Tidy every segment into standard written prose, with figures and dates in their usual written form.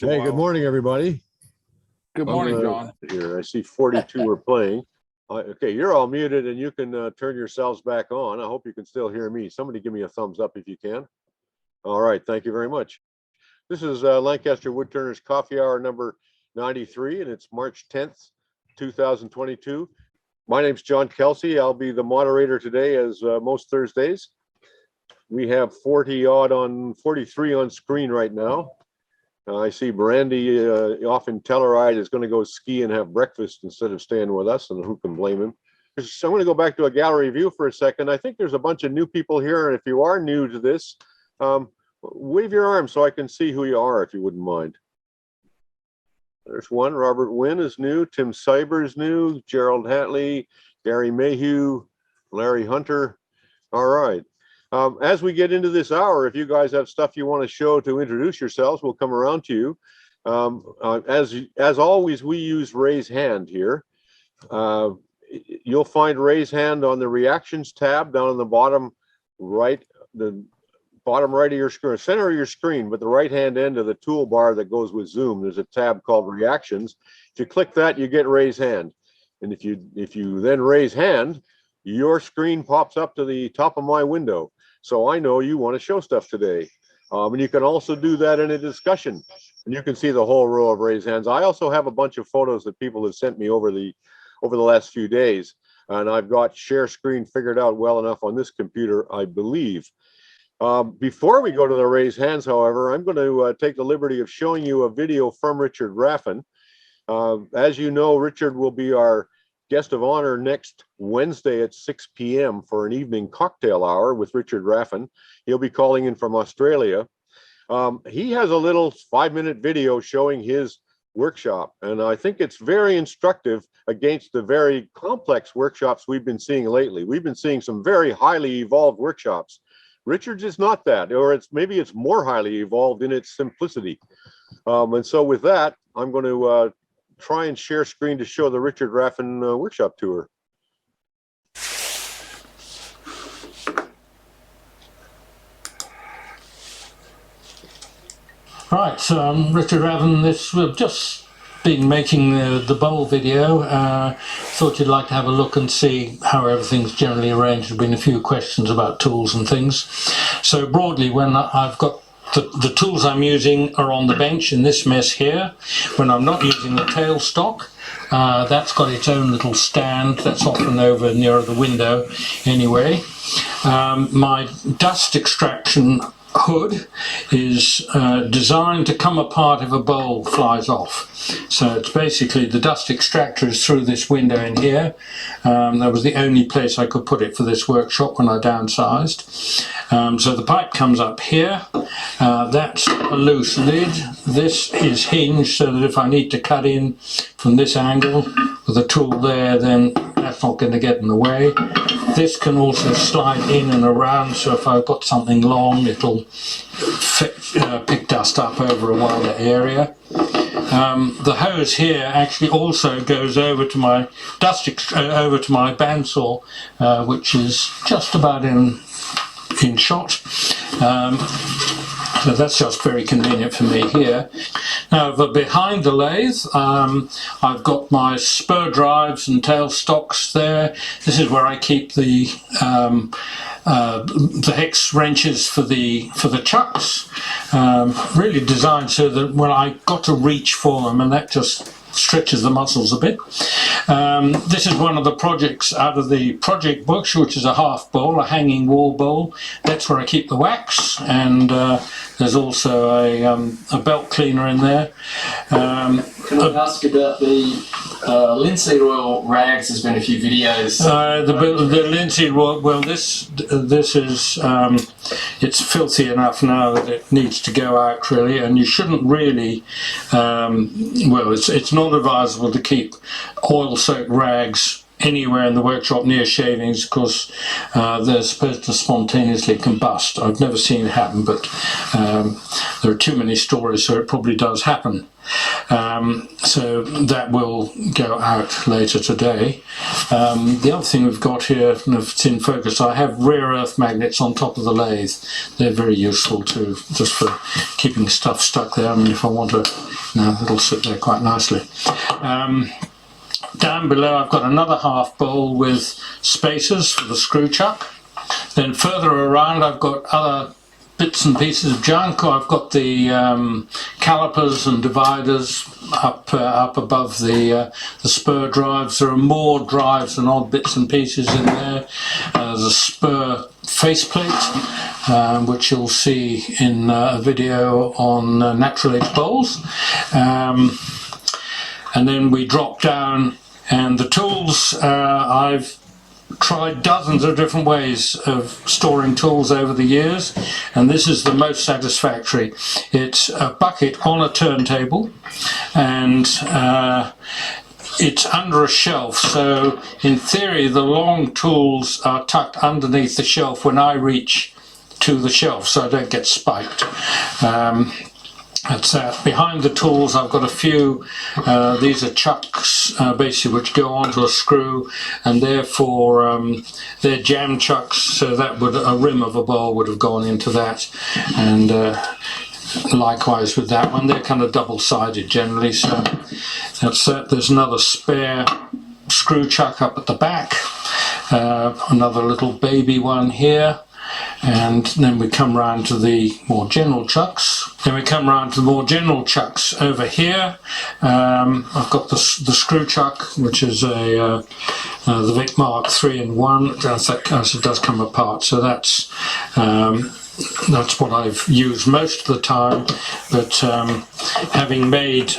Hey, good morning, everybody. Good morning, John. Here, I see 42 are playing. Okay, you're all muted and you can turn yourselves back on. I hope you can still hear me. Somebody give me a thumbs up if you can. All right, thank you very much. This is Lancaster Woodturners Coffee Hour number 93, and it's March 10th, 2022. My name's John Kelsey. I'll be the moderator today, as most Thursdays. We have 43 on screen right now. I see Brandy off in Telluride is going to go ski and have breakfast instead of staying with us, and who can blame him? So I'm going to go back to a gallery view for a second. I think there's a bunch of new people here, and if you are new to this, wave your arm so I can see who you are, if you wouldn't mind. There's one. Robert Wynn is new. Tim Cyber is new. Gerald Hatley, Gary Mayhew, Larry Hunter. All right. As we get into this hour, if you guys have stuff you want to show to introduce yourselves, we'll come around to you. As always, we use raise hand here. You'll find raise hand on the reactions tab down on the bottom right, the bottom right of your screen, center of your screen, but the right hand end of the toolbar that goes with Zoom. There's a tab called reactions. If you click that, you get raise hand. And if you then raise hand, your screen pops up to the top of my window. So I know you want to show stuff today. And you can also do that in a discussion. And you can see the whole row of raised hands. I also have a bunch of photos that people have sent me over the last few days. And I've got share screen figured out well enough on this computer, I believe. Before we go to the raised hands, however, I'm going to take the liberty of showing you a video from Richard Raffan. As you know, Richard will be our guest of honor next Wednesday at 6 p.m. for an evening cocktail hour with Richard Raffan. He'll be calling in from Australia. He has a little 5-minute video showing his workshop, and I think it's very instructive against the very complex workshops we've been seeing lately. We've been seeing some very highly evolved workshops. Richard's is not that, or maybe it's more highly evolved in its simplicity. And so with that, I'm going to try and share screen to show the Richard Raffan workshop tour. Right, so Richard Raffan, we've just been making the bowl video. Thought you'd like to have a look and see how everything's generally arranged. There've been a few questions about tools and things. So broadly, when I've got the tools I'm using are on the bench in this mess here. When I'm not using the tailstock, that's got its own little stand that's often over near the window anyway. My dust extraction hood is designed to come apart if a bowl flies off. So it's basically the dust extractor is through this window in here. That was the only place I could put it for this workshop when I downsized. So the pipe comes up here. That's a loose lid. This is hinged so that if I need to cut in from this angle with a tool there, then that's not going to get in the way. This can also slide in and around, so if I've got something long, it'll pick dust up over a wider area. The hose here actually also goes over to my bandsaw, which is just about in shot. So that's just very convenient for me here. Now, behind the lathe, I've got my spur drives and tailstocks there. This is where I keep the hex wrenches for the chucks. Really designed so that when I got to reach for them, and that just stretches the muscles a bit. This is one of the projects out of the project books, which is a half bowl, a hanging wall bowl. That's where I keep the wax, and there's also a belt cleaner in there. Can I ask about the linseed oil rags? There's been a few videos. The linseed oil, well, this is it's filthy enough now that it needs to go out really, and you shouldn't really. Well, it's not advisable to keep oil-soaked rags anywhere in the workshop near shavings, because they're supposed to spontaneously combust. I've never seen it happen, but there are too many stories, so it probably does happen. So that will go out later today. The other thing we've got here, if it's in focus, I have rare earth magnets on top of the lathe. They're very useful too, just for keeping stuff stuck there. I mean, if I want to, it'll sit there quite nicely. Down below I've got another half bowl with spacers for the screw chuck. Then further around I've got other bits and pieces of junk. I've got the calipers and dividers up above the spur drives. There are more drives and odd bits and pieces in there. There's a spur faceplate, which you'll see in a video on natural edge bowls. And then we drop down, and the tools, I've tried dozens of different ways of storing tools over the years, and this is the most satisfactory. It's a bucket on a turntable, and it's under a shelf, so in theory the long tools are tucked underneath the shelf when I reach to the shelf, so I don't get spiked. That's that. Behind the tools I've got a few, these are chucks basically which go onto a screw, and therefore they're jam chucks, so that would, a rim of a bowl would have gone into that, and likewise with that one. They're kind of double-sided generally, so that's that. There's another spare screw chuck up at the back, another little baby one here. And then we come round to the more general chucks. Then we come round to the more general chucks over here. I've got the screw chuck, which is the Vic Mark 3-in-1. It does come apart, so that's what I've used most of the time. But having made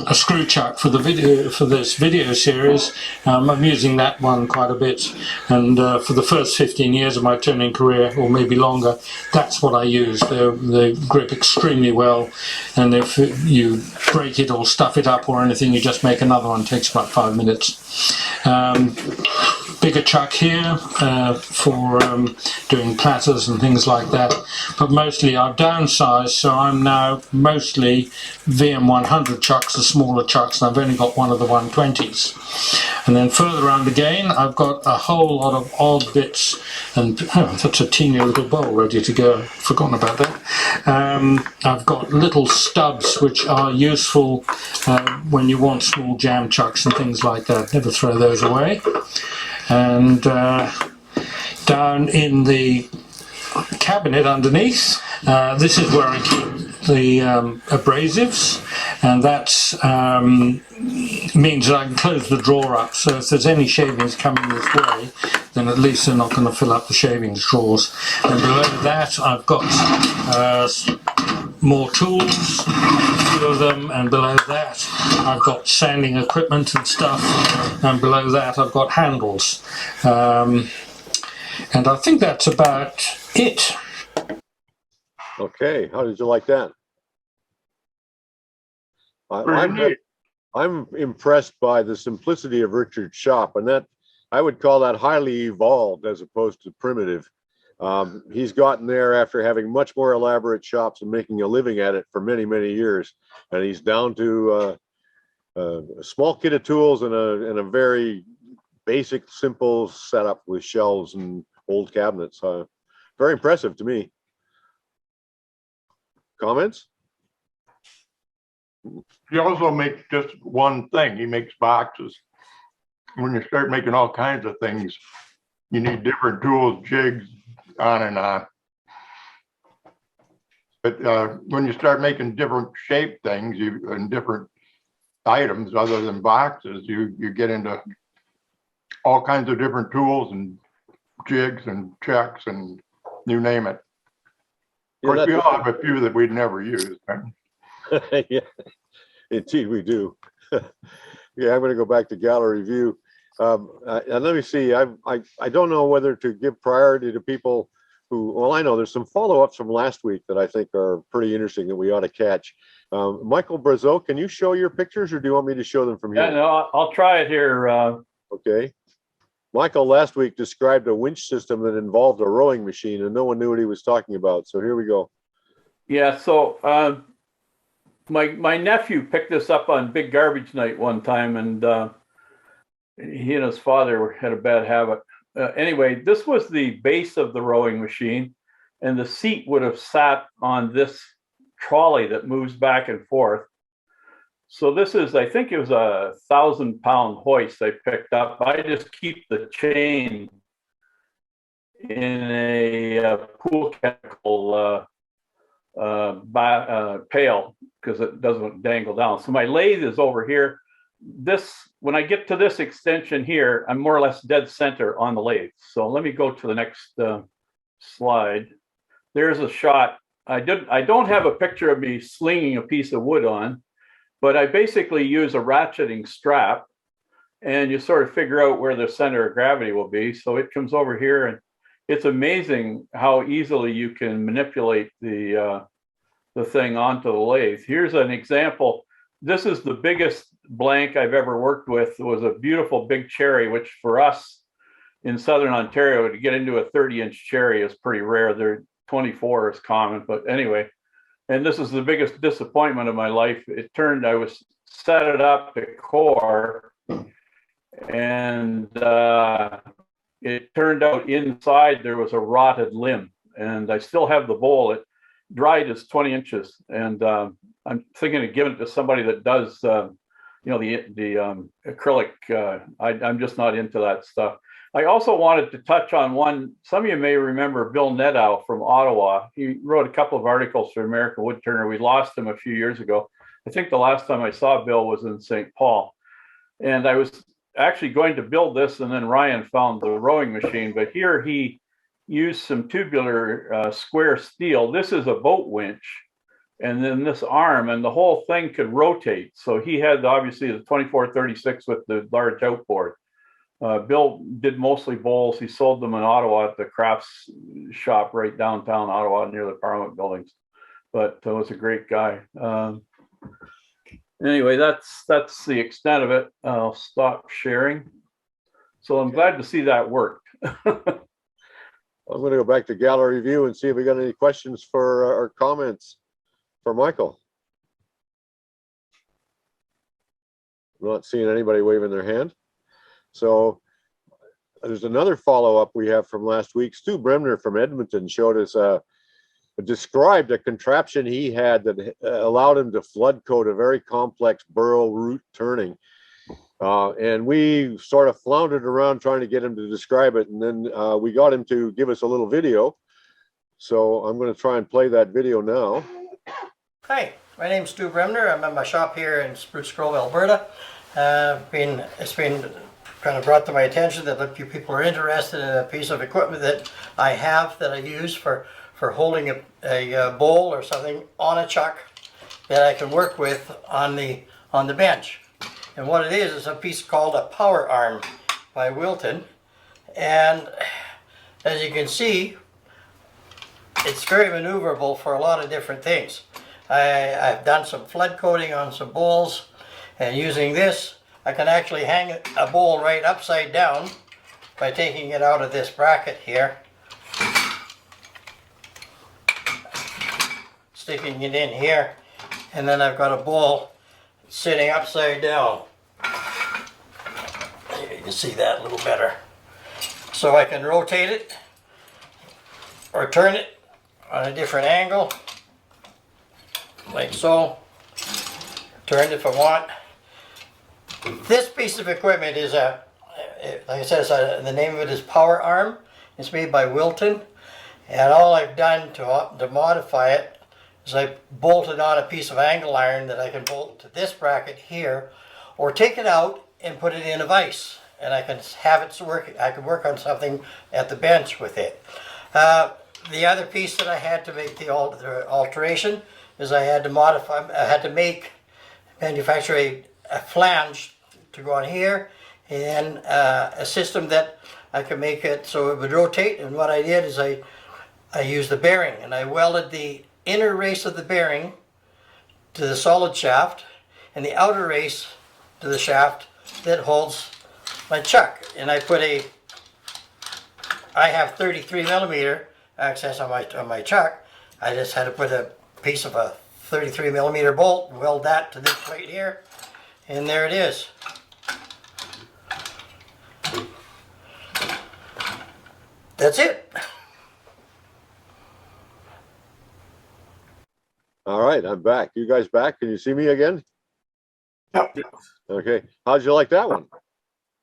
a screw chuck for the video, for this video series, I'm using that one quite a bit, and for the first 15 years of my turning career, or maybe longer, that's what I use. They grip extremely well, and if you break it or stuff it up or anything, you just make another one. It takes about 5 minutes. Bigger chuck here for doing platters and things like that, but mostly I've downsized, so I'm now mostly VM100 chucks, the smaller chucks, and I've only got one of the 120s. And then further around again I've got a whole lot of odd bits, and that's a teeny little bowl ready to go, forgotten about that. I've got little stubs which are useful when you want small jam chucks and things like that. Never throw those away. And down in the cabinet underneath, this is where I keep the abrasives, and that means that I can close the drawer up, so if there's any shavings coming this way, then at least they're not going to fill up the shavings drawers. And below that I've got more tools, a few of them, and below that I've got sanding equipment and stuff, and below that I've got handles. And I think that's about it. Okay, how did you like that? I'm impressed by the simplicity of Richard's shop, and that I would call that highly evolved as opposed to primitive. He's gotten there after having much more elaborate shops and making a living at it for many, many years, and he's down to a small kit of tools and a very basic, simple setup with shelves and old cabinets. Very impressive to me. Comments? He also makes just one thing. He makes boxes. When you start making all kinds of things, you need different tools, jigs, on and on. But when you start making different shaped things and different items other than boxes, you get into all kinds of different tools and jigs and checks and you name it. Of course, we all have a few that we'd never use. Yeah, indeed we do. Yeah, I'm going to go back to gallery view. And let me see, I don't know whether to give priority to people who, well, I know there's some follow-ups from last week that I think are pretty interesting that we ought to catch. Michael Brazeau, can you show your pictures, or do you want me to show them from here? Yeah, no, I'll try it here. Okay. Michael last week described a winch system that involved a rowing machine, and no one knew what he was talking about. So here we go. Yeah, so my nephew picked this up on Big Garbage Night one time, and he and his father had a bad habit. Anyway, this was the base of the rowing machine, and the seat would have sat on this trolley that moves back and forth. So this is, I think it was a 1,000-pound hoist I picked up. I just keep the chain in a pool chemical pail because it doesn't dangle down. So my lathe is over here. When I get to this extension here, I'm more or less dead center on the lathe. So let me go to the next slide. There's a shot. I don't have a picture of me slinging a piece of wood on, but I basically use a ratcheting strap, and you sort of figure out where the center of gravity will be. So it comes over here, and it's amazing how easily you can manipulate the thing onto the lathe. Here's an example. This is the biggest blank I've ever worked with. It was a beautiful big cherry, which for us in Southern Ontario, to get into a 30-inch cherry is pretty rare. They're 24 is common, but anyway. And this is the biggest disappointment of my life. I was set it up at core, and it turned out inside there was a rotted limb, and I still have the bowl. It dried as 20 inches, and I'm thinking of giving it to somebody that does, the acrylic. I'm just not into that stuff. I also wanted to touch on one. Some of you may remember Bill Neddow from Ottawa. He wrote a couple of articles for American Woodturner. We lost him a few years ago. I think the last time I saw Bill was in St. Paul. And I was actually going to build this, and then Ryan found the rowing machine. But here he used some tubular square steel. This is a boat winch, and then this arm, and the whole thing could rotate. So he had obviously the 2436 with the large outboard. Bill did mostly bowls. He sold them in Ottawa at the crafts shop right downtown Ottawa near the Parliament buildings. But he was a great guy. Anyway, that's the extent of it. I'll stop sharing. So I'm glad to see that worked. I'm going to go back to gallery view and see if we got any questions or comments for Michael. I'm not seeing anybody waving their hand. So there's another follow-up we have from last week. Stew Bremner from Edmonton showed us described a contraption he had that allowed him to flood coat a very complex Burl root turning. And we sort of floundered around trying to get him to describe it. And then we got him to give us a little video. So I'm going to try and play that video now. Hi, my name's Stew Bremner. I'm at my shop here in Spruce Grove, Alberta. It's been kind of brought to my attention that a few people are interested in a piece of equipment that I use for holding a bowl or something on a chuck that I can work with on the bench. And what it is a piece called a power arm by Wilton. And as you can see, it's very maneuverable for a lot of different things. I've done some flood coating on some bowls, and using this I can actually hang a bowl right upside down by taking it out of this bracket here, sticking it in here, and then I've got a bowl sitting upside down. You can see that a little better. So I can rotate it or turn it on a different angle, like so. Turn it if I want. This piece of equipment is like I said, the name of it is Power Arm. It's made by Wilton, and all I've done to modify it is I bolted on a piece of angle iron that I can bolt to this bracket here, or take it out and put it in a vise, and I can have it work. I can work on something at the bench with it. The other piece that I had to make the alteration is I had to manufacture a flange to go on here, and a system that I could make it so it would rotate. And what I did is I used the bearing, and I welded the inner race of the bearing to the solid shaft and the outer race to the shaft that holds my chuck. And I put a I have 33 millimeter access on my chuck. I just had to put a piece of a 33 millimeter bolt and weld that to this plate here, and there it is. That's it. All right, I'm back. You guys back? Can you see me again? Yep. Okay. How'd you like that one?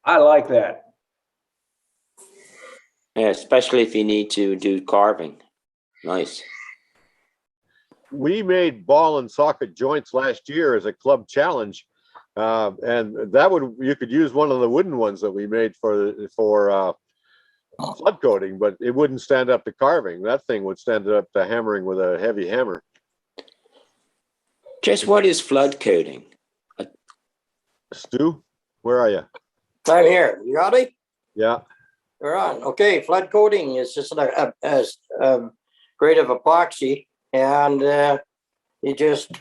I like that. Yeah, especially if you need to do carving. Nice. We made ball and socket joints last year as a club challenge, and that you could use one of the wooden ones that we made for flood coating, but it wouldn't stand up to carving. That thing would stand up to hammering with a heavy hammer. Just what is flood coating? Stu, where are you? I'm here. You got it? Yeah. We're on. Okay, flood coating is just a grade of epoxy, and you just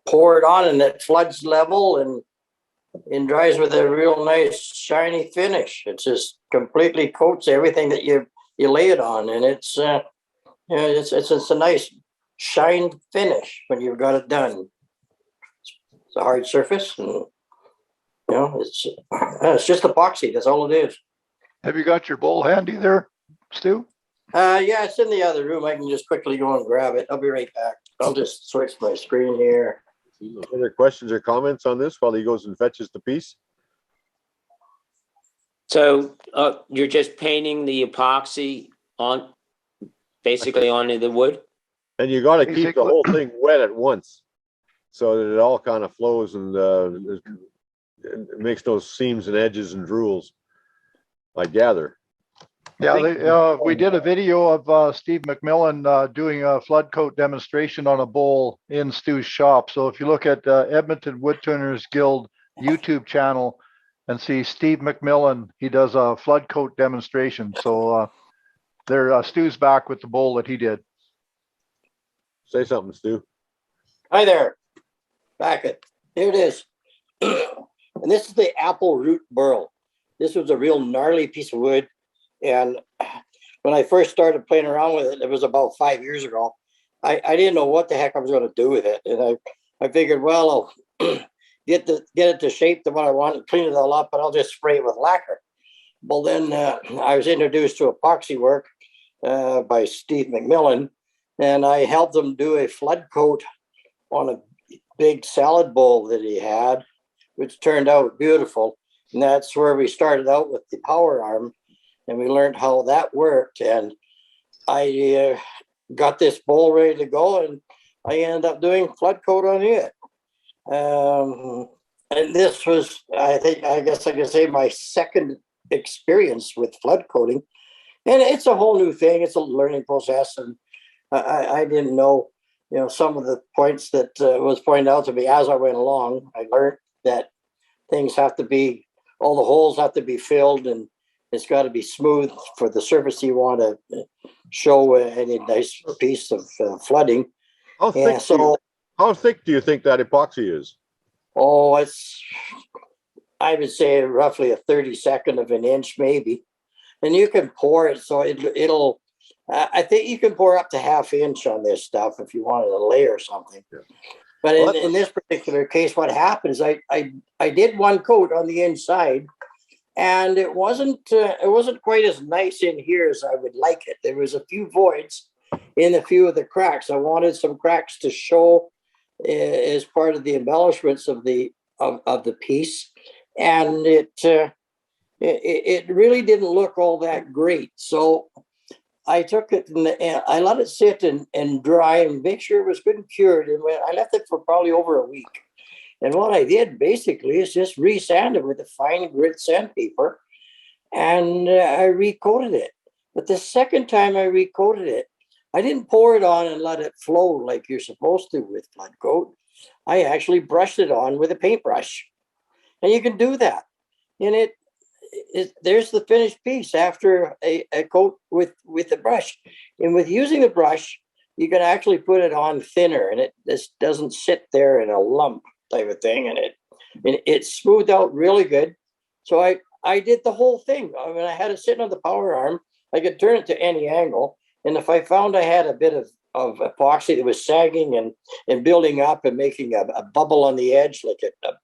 pour it on, and it floods level and dries with a real nice shiny finish. It just completely coats everything that you lay it on, and it's a nice shined finish when you've got it done. It's a hard surface, and it's just epoxy. That's all it is. Have you got your bowl handy there, Stu? Yeah, it's in the other room. I can just quickly go and grab it. I'll be right back. I'll just switch my screen here. Other questions or comments on this while he goes and fetches the piece? So you're just painting the epoxy on, basically onto the wood? And you got to keep the whole thing wet at once so that it all kind of flows and it makes those seams and edges and drools, I gather. Yeah, we did a video of Steve McMillan doing a flood coat demonstration on a bowl in Stu's shop. So if you look at Edmonton Woodturners Guild YouTube channel and see Steve McMillan, he does a flood coat demonstration. So Stu's back with the bowl that he did. Say something, Stu. Hi there. Back it. Here it is. And this is the apple root burl. This was a real gnarly piece of wood. And when I first started playing around with it, it was about 5 years ago. I didn't know what the heck I was going to do with it. And I figured, well, I'll get it to shape the one I want and clean it all up, and I'll just spray it with lacquer. Well, then I was introduced to epoxy work by Steve McMillan, and I helped him do a flood coat on a big salad bowl that he had, which turned out beautiful. And that's where we started out with the power arm, and we learned how that worked. And I got this bowl ready to go, and I ended up doing flood coat on it. And this was, I guess I can say, my second experience with flood coating. And it's a whole new thing. It's a learning process. And I didn't know, some of the points that was pointed out to me as I went along. I learned that things have to be, all the holes have to be filled, and it's got to be smooth for the surface you want to show any nice piece of flooding. How thick do you think that epoxy is? Oh, I would say roughly a 32nd of an inch, maybe. And you can pour it, so it'll, I think you can pour up to ½ inch on this stuff if you wanted a layer or something. Yeah. But in this particular case, what happened is I did one coat on the inside, and it wasn't quite as nice in here as I would like it. There was a few voids in a few of the cracks. I wanted some cracks to show as part of the embellishments of the piece, and it really didn't look all that great. So I took it and I let it sit and dry and make sure it was good and cured. And I left it for probably over a week. And what I did basically is just re-sand it with a fine grit sandpaper, and I recoated it. But the second time I recoated it, I didn't pour it on and let it flow like you're supposed to with flood coat. I actually brushed it on with a paintbrush. And you can do that. And there's the finished piece after a coat with the brush. And with using the brush, you can actually put it on thinner, and it just doesn't sit there in a lump type of thing. And it smoothed out really good. So I did the whole thing. I mean, I had it sitting on the power arm. I could turn it to any angle. And if I found I had a bit of epoxy that was sagging and building up and making a bubble on the edge, like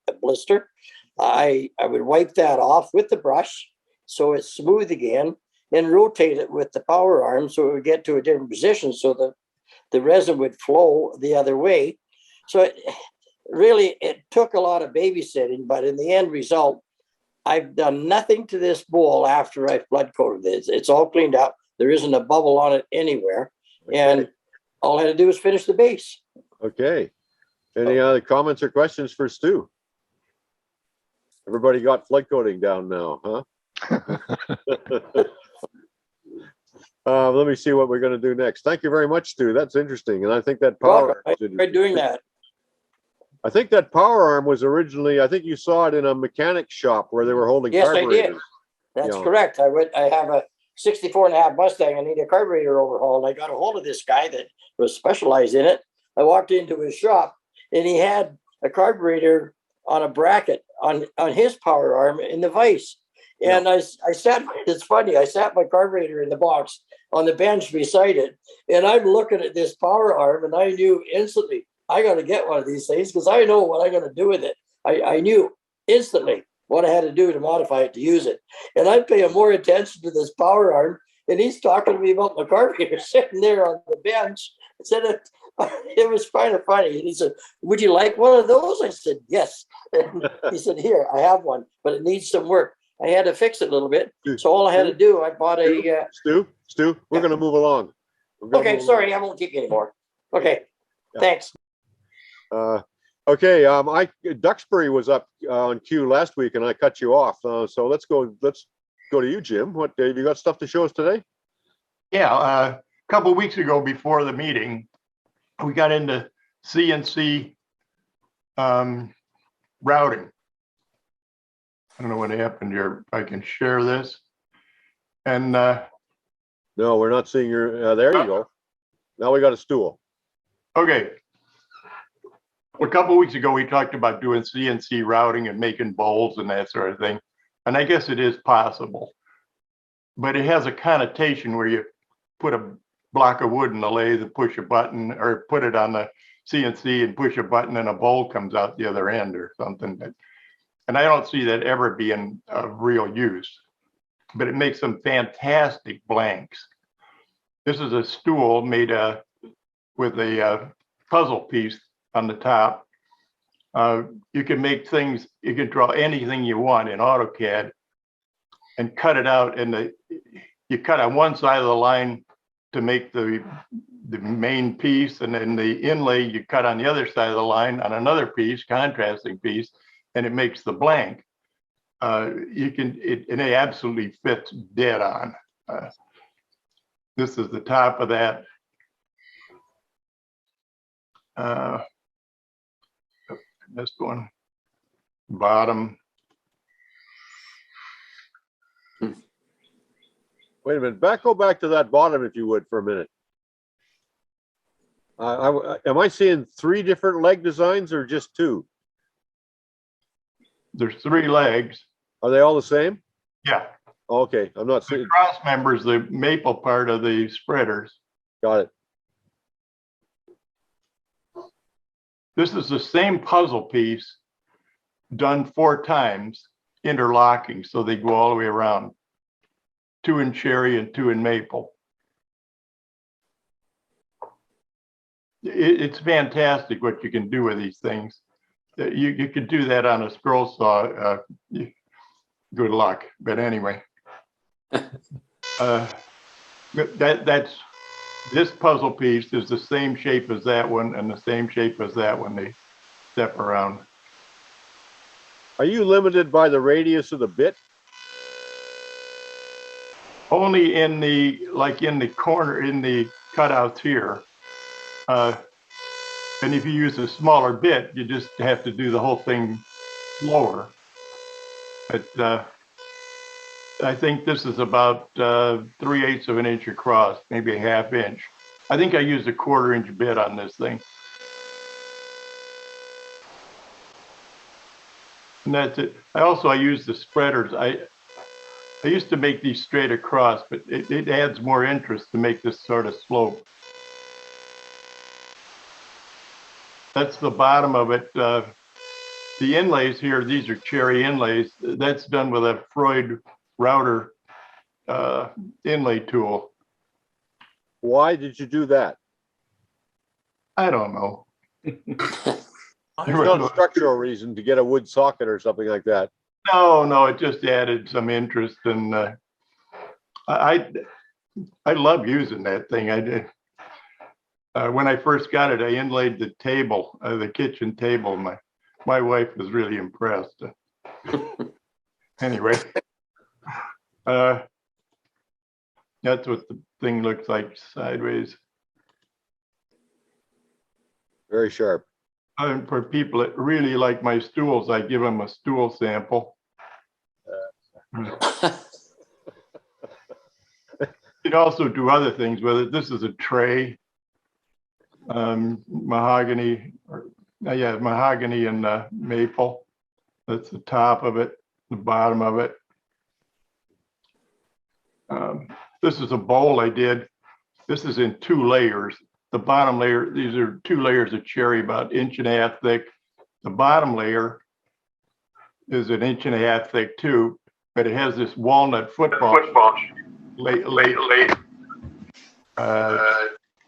a blister, I would wipe that off with the brush so it's smooth again, and rotate it with the power arm so it would get to a different position so the resin would flow the other way. So it took a lot of babysitting, but in the end result, I've done nothing to this bowl after I flood coated it. It's all cleaned up. There isn't a bubble on it anywhere. Okay. And all I had to do was finish the base. Okay. Any other comments or questions for Stu? Everybody got flood coating down now, huh? Let me see what we're going to do next. Thank you very much, Stu. That's interesting. And I think that power I tried doing that. I think that power arm was originally, I think you saw it in a mechanic shop where they were holding Yes, I carburetors. did. That's Yeah. correct. I have a 64.5 Mustang. I need a carburetor overhauled. I got a hold of this guy that was specialized in it. I walked into his shop and he had a carburetor on a bracket on his power arm in the vise. And I sat, it's funny, I sat my carburetor in the box on the bench beside it. And I'm looking at this power arm and I knew instantly, I got to get one of these things because I know what I'm going to do with it. I knew instantly what I had to do to modify it to use it. And I'm paying more attention to this power arm. And he's talking to me about my carburetor sitting there on the bench. I said, it was kind of funny. And he said, would you like one of those? I said, yes. And he said, here, I have one, but it needs some work. I had to fix it a little bit. So all I had to do, I bought a... Stu, we're going to move along. Okay, sorry, I won't keep you anymore. Okay, thanks. Okay, Duxbury was up on cue last week and I cut you off. So let's go to you, Jim. What, have you got stuff to show us today? Yeah, a couple of weeks ago before the meeting, we got into CNC routing. I don't know what happened here. I can share this. And no, we're not seeing your, there you go. Now we got a stool. okay. A couple of weeks ago, we talked about doing CNC routing and making bowls and that sort of thing. And I guess it is possible, but it has a connotation where you put a block of wood in the lathe and push a button, or put it on the CNC and push a button and a bowl comes out the other end or something. And I don't see that ever being of real use, but it makes some fantastic blanks. This is a stool made with a puzzle piece on the top. You can make things, you can draw anything you want in AutoCAD and cut it out. And you cut on one side of the line to make the main piece, and then the inlay you cut on the other side of the line on another piece, contrasting piece, and it makes the blank. And it absolutely fits dead on. This is the top of that. This one, bottom. Wait a minute, go back to that bottom if you would for a minute. Am I seeing 3 different leg designs or just 2? There's 3 legs. Are they all the same? Yeah. Okay, I'm not seeing. The cross members, the maple part of the spreaders. Got it. This is the same puzzle piece done 4 times, interlocking, so they go all the way around. 2 in cherry and 2 in maple. It's fantastic what you can do with these things. You could do that on a scroll saw. Good luck, but anyway. This puzzle piece is the same shape as that one and the same shape as that one. They step around. Are you limited by the radius of the bit? Only in the corner, in the cutouts here. And if you use a smaller bit, you just have to do the whole thing slower. But I think this is about 3/8 of an inch across, maybe a 1/2 inch. I think I used a 1/4 inch bit on this thing. And that's it. I used the spreaders. I used to make these straight across, but it adds more interest to make this sort of slope. That's the bottom of it. The inlays here, these are cherry inlays. That's done with a Freud router inlay tool. Why did you do that? I don't know. There's no structural reason to get a wood socket or something like that. No, it just added some interest, and I love using that thing. I did. When I first got it, I inlaid the table, the kitchen table. My wife was really impressed. Anyway, that's what the thing looks like sideways. Very sharp. And for people that really like my stools, I give them a stool sample. You can also do other things with it. This is a tray, mahogany, mahogany and maple. That's the top of it, the bottom of it. This is a bowl I did. This is in 2 layers. The bottom layer, these are 2 layers of cherry, about 1.5 inches thick. The bottom layer is 1.5 inches thick too, but it has this walnut football.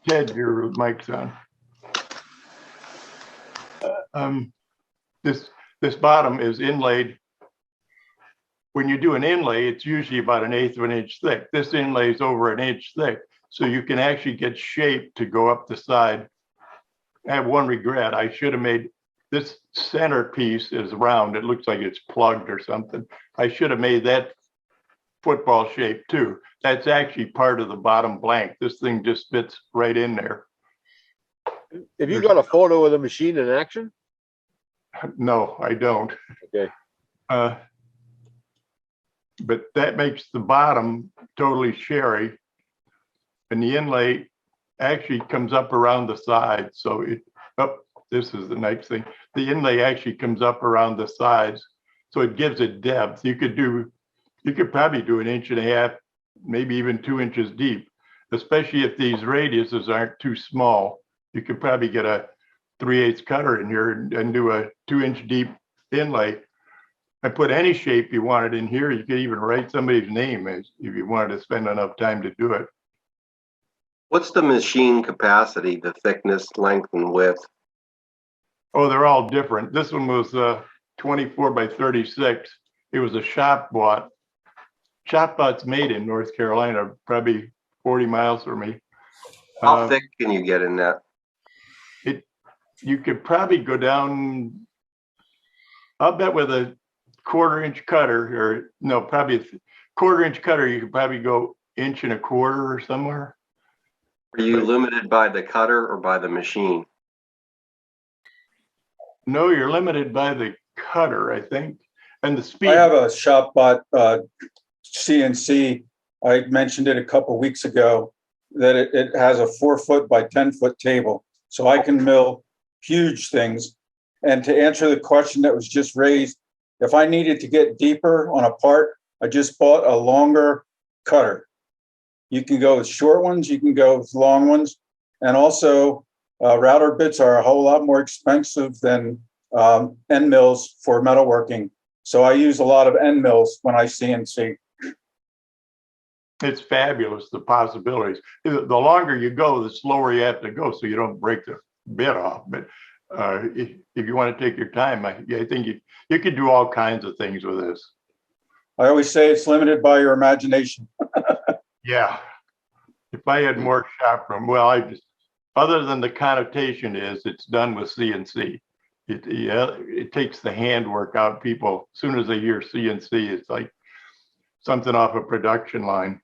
Ted, your mic's on. This bottom is inlaid. When you do an inlay, it's usually about 1/8 of an inch thick. This inlay is over 1 inch thick, so you can actually get shape to go up the side. I have one regret. I should have made this center piece is round. It looks like it's plugged or something. I should have made that football shape too. That's actually part of the bottom blank. This thing just fits right in there. Have you got a photo of the machine in action? No, I don't. Okay. But that makes the bottom totally sherry, and the inlay actually comes up around the side. So this is the next thing. The inlay actually comes up around the sides, so it gives it depth. You could probably do 1.5 inches, maybe even 2 inches deep, especially if these radiuses aren't too small. You could probably get a 3/8 cutter in here and do a 2-inch deep inlay. I put any shape you wanted in here. You could even write somebody's name if you wanted to spend enough time to do it. What's the machine capacity, the thickness, length, and width? Oh, they're all different. This one was 24 by 36. It was a shop bought. Shop bought's made in North Carolina, probably 40 miles from me. How thick can you get in that? You could probably go down, I'll bet with a 1/4-inch cutter, or no, probably a 1/4-inch cutter, you could probably go 1.25 inches or somewhere. Are you limited by the cutter or by the machine? No, you're limited by the cutter, I think, and the speed. I have a shop bought CNC. I mentioned it a couple weeks ago that it has a 4-foot by 10-foot table, so I can mill huge things. And to answer the question that was just raised, if I needed to get deeper on a part, I just bought a longer cutter. You can go with short ones, you can go with long ones, and also router bits are a whole lot more expensive than end mills for metalworking. So I use a lot of end mills when I CNC. It's fabulous, the possibilities. The longer you go, the slower you have to go, so you don't break the bit off. But if you want to take your time, I think you could do all kinds of things with this. I always say it's limited by your imagination. Yeah. If I had more shop room, well, other than the connotation is it's done with CNC. It takes the handwork out. People, as soon as they hear CNC, it's like something off a production line,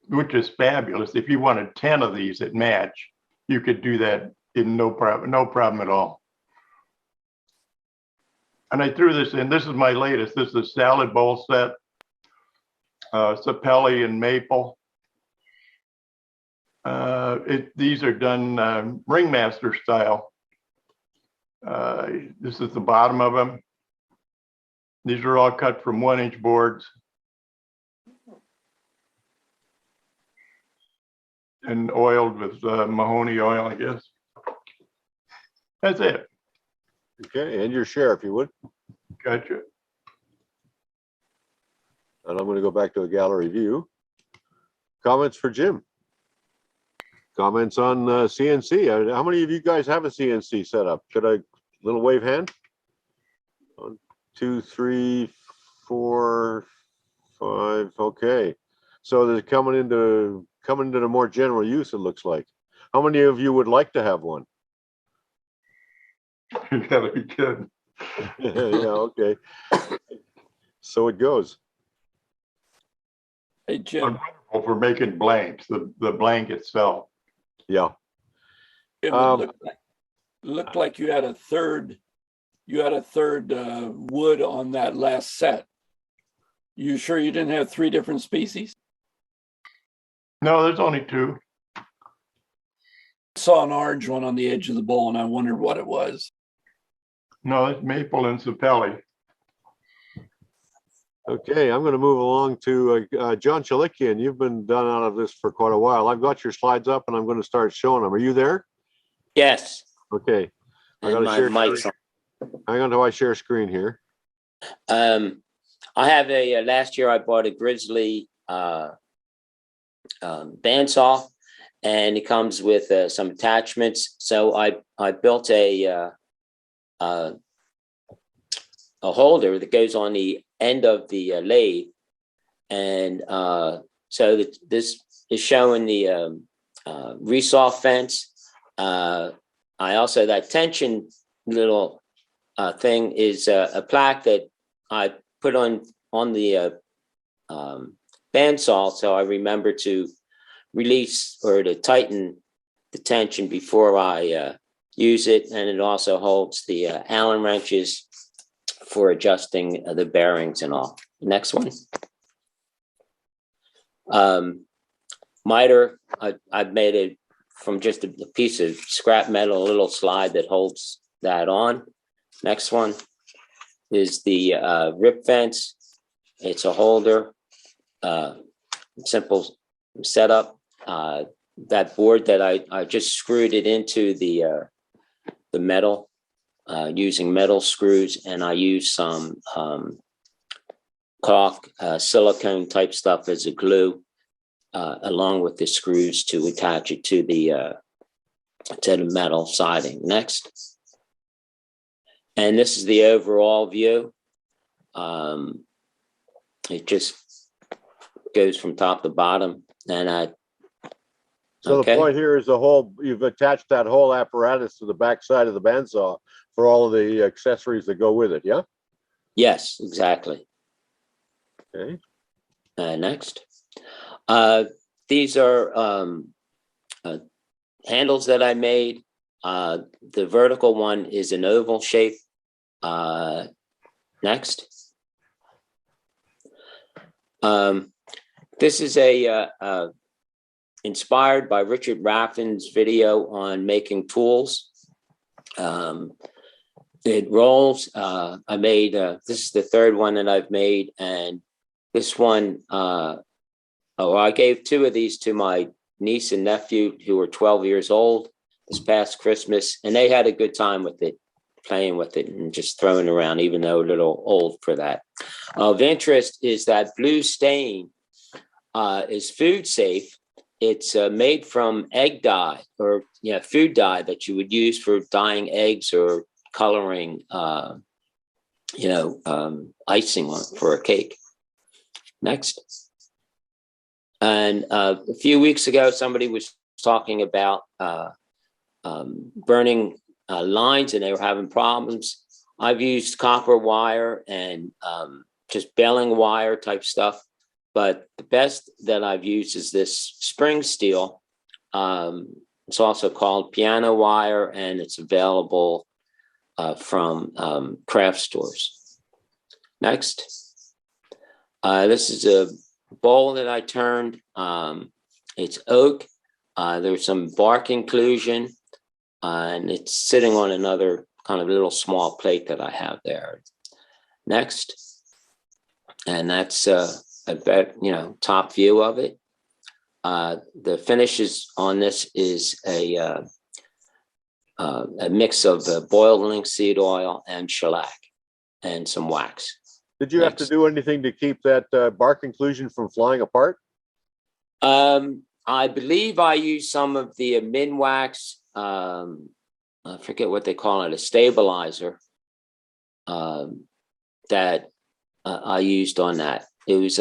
which is fabulous. If you wanted 10 of these that match, you could do that in no problem at all. And I threw this in. This is my latest. This is a salad bowl set, sapelli and maple. These are done ringmaster style. This is the bottom of them. These are all cut from 1-inch boards. and oiled with Mahoney oil, I guess. That's it. Okay, and your share, if you would. Gotcha. And I'm going to go back to the gallery view. Comments for Jim? Comments on CNC? How many of you guys have a CNC set up? Could I, little wave hand? 1, 2, 3, 4, 5. Okay. So they're coming into the more general use, it looks like. How many of you would like to have one? You gotta be kidding. Yeah, okay. So it goes. Hey, Jim. Wonderful for making blanks, the blank itself. Yeah. It looked like you had a third wood on that last set. You sure you didn't have 3 different species? No, there's only 2. I saw an orange one on the edge of the bowl and I wondered what it was. No, it's maple and sapelli. Okay, I'm going to move along to John Chalakian. You've been done out of this for quite a while. I've got your slides up and I'm going to start showing them. Are you there? Yes. Okay. I got to share screen. Hang on till I share screen here. I have a last year I bought a Grizzly bandsaw, and it comes with some attachments. So I built a holder that goes on the end of the lathe, and so this is showing the resaw fence. I also, that tension little thing is a plaque that I put on the bandsaw, so I remember to release or to tighten the tension before I use it, and it also holds the Allen wrenches for adjusting the bearings and all. Next one. Miter, I've made it from just a piece of scrap metal, a little slide that holds that on. Next one is the rip fence. It's a holder, simple setup. That board that I just screwed it into the metal using metal screws, and I use some caulk, silicone type stuff as a glue, along with the screws to attach it to the metal siding. Next. And this is the overall view. It just goes from top to bottom. And so the point here is you've attached that whole apparatus to the back side of the bandsaw for all of the accessories that go with it, yeah? Yes, exactly. Okay. Next. These are handles that I made. The vertical one is an oval shape. Next. This is inspired by Richard Raffan's video on making tools. It rolls. I made, this is the third one that I've made, and this one, I gave 2 of these to my niece and nephew who were 12 years old this past Christmas, and they had a good time with it, playing with it and just throwing around, even though a little old for that. Of interest is that blue stain is food safe. It's made from egg dye, or food dye that you would use for dyeing eggs or coloring, icing for a cake. Next. And a few weeks ago, somebody was talking about burning lines, and they were having problems. I've used copper wire and just baling wire type stuff. But the best that I've used is this spring steel. It's also called piano wire, and it's available from craft stores. Next. This is a bowl that I turned. It's oak. There's some bark inclusion, and it's sitting on another kind of little small plate that I have there. Next. And that's top view of it. The finishes on this is a mix of boiled linseed oil and shellac and some wax. Did you have to do anything to keep that bark inclusion from flying apart? I believe I used some of the min wax. I forget what they call it, a stabilizer that I used on that. It was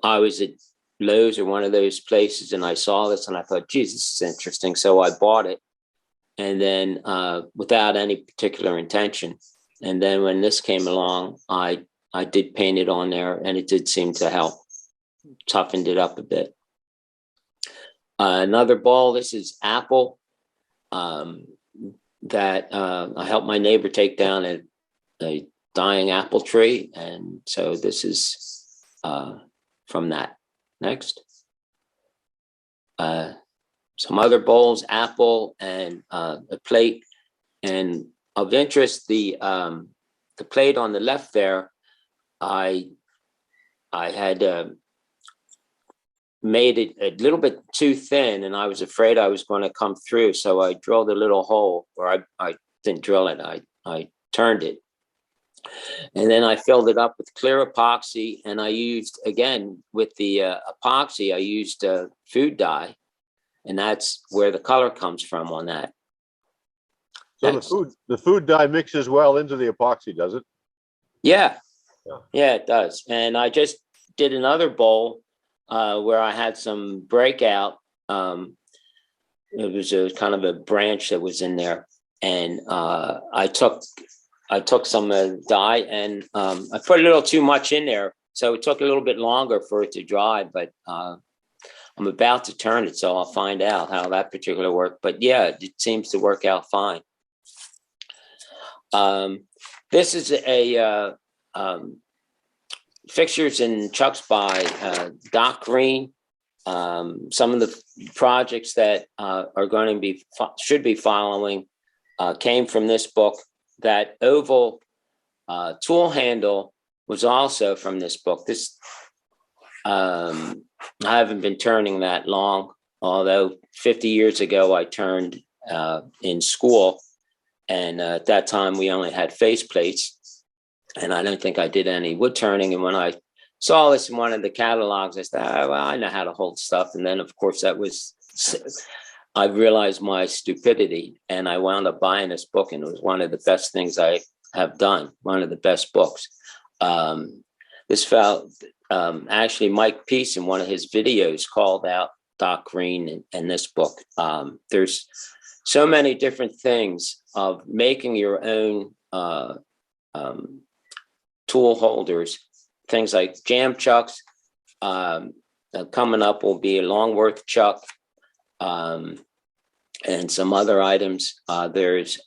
I was at Lowe's or one of those places, and I saw this and I thought, geez, this is interesting. So I bought it, and then without any particular intention. And then when this came along, I did paint it on there, and it did seem to help, toughened it up a bit. Another bowl, this is apple, that I helped my neighbor take down a dying apple tree. And so this is from that. Next. Some other bowls, apple, and a plate. And of interest, the plate on the left there, I had made it a little bit too thin, and I was afraid I was going to come through. So I drilled a little hole, or I didn't drill it, I turned it. And then I filled it up with clear epoxy, and I used, again, with the epoxy, I used food dye, and that's where the color comes from on that. So the food dye mixes well into the epoxy, does it? Yeah, yeah, it does. And I just did another bowl where I had some breakout. It was a kind of a branch that was in there, and I took some dye, and I put a little too much in there, so it took a little bit longer for it to dry. But I'm about to turn it, so I'll find out how that particular worked. But yeah, it seems to work out fine. This is a fixtures and chucks by Doc Green. Some of the projects that are going to be should be following came from this book. That oval tool handle was also from this book. This I haven't been turning that long, although 50 years ago I turned in school, and at that time we only had face plates, and I don't think I did any wood turning. And when I saw this in one of the catalogs, I said, oh, well, I know how to hold stuff. And then, of course, I realized my stupidity, and I wound up buying this book, and it was one of the best things I have done, one of the best books. This fell, actually, Mike Peace in one of his videos called out Doc Green and this book. There's so many different things of making your own tool holders, things like jam chucks. Coming up will be a Longworth Chuck. And some other items. There's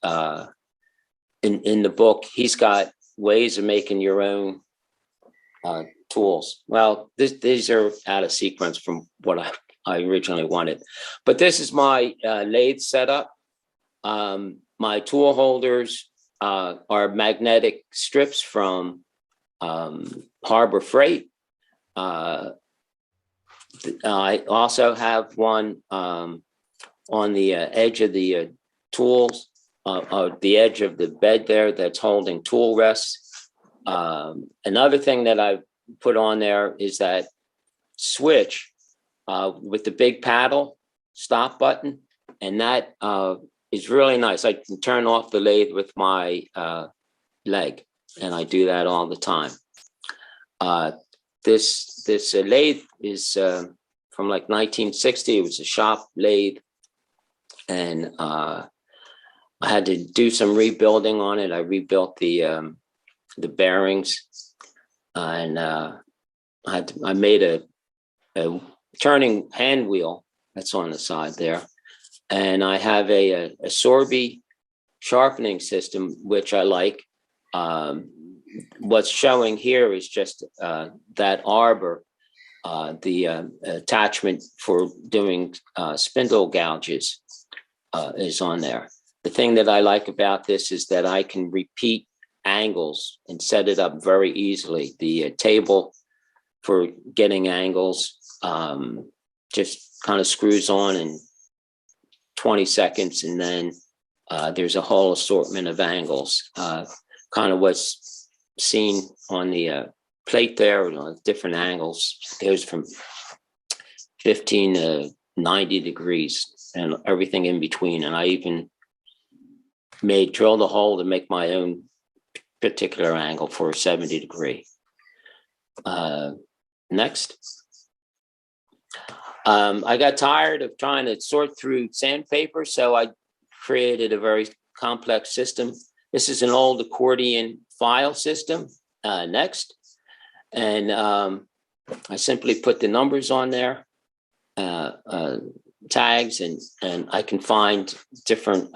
in the book, he's got ways of making your own tools. Well, these are out of sequence from what I originally wanted, but this is my lathe setup. My tool holders are magnetic strips from Harbor Freight. I also have one on the edge of the tools, the edge of the bed there that's holding tool rests. Another thing that I put on there is that switch with the big paddle stop button, and that is really nice. I can turn off the lathe with my leg, and I do that all the time. This lathe is from like 1960. It was a shop lathe, and I had to do some rebuilding on it. I rebuilt the bearings, and I made a turning hand wheel that's on the side there, and I have a Sorby sharpening system, which I like. What's showing here is just that arbor, the attachment for doing spindle gouges is on there. The thing that I like about this is that I can repeat angles and set it up very easily. The table for getting angles, just kind of screws on in 20 seconds. And then there's a whole assortment of angles, kind of what's seen on the plate there, different angles. It goes from 15 to 90 degrees and everything in between. And I even drilled a hole to make my own particular angle for a 70 degree. Next. I got tired of trying to sort through sandpaper, so I created a very complex system. This is an old accordion file system. Next. And I simply put the numbers on there, tags, and I can find different,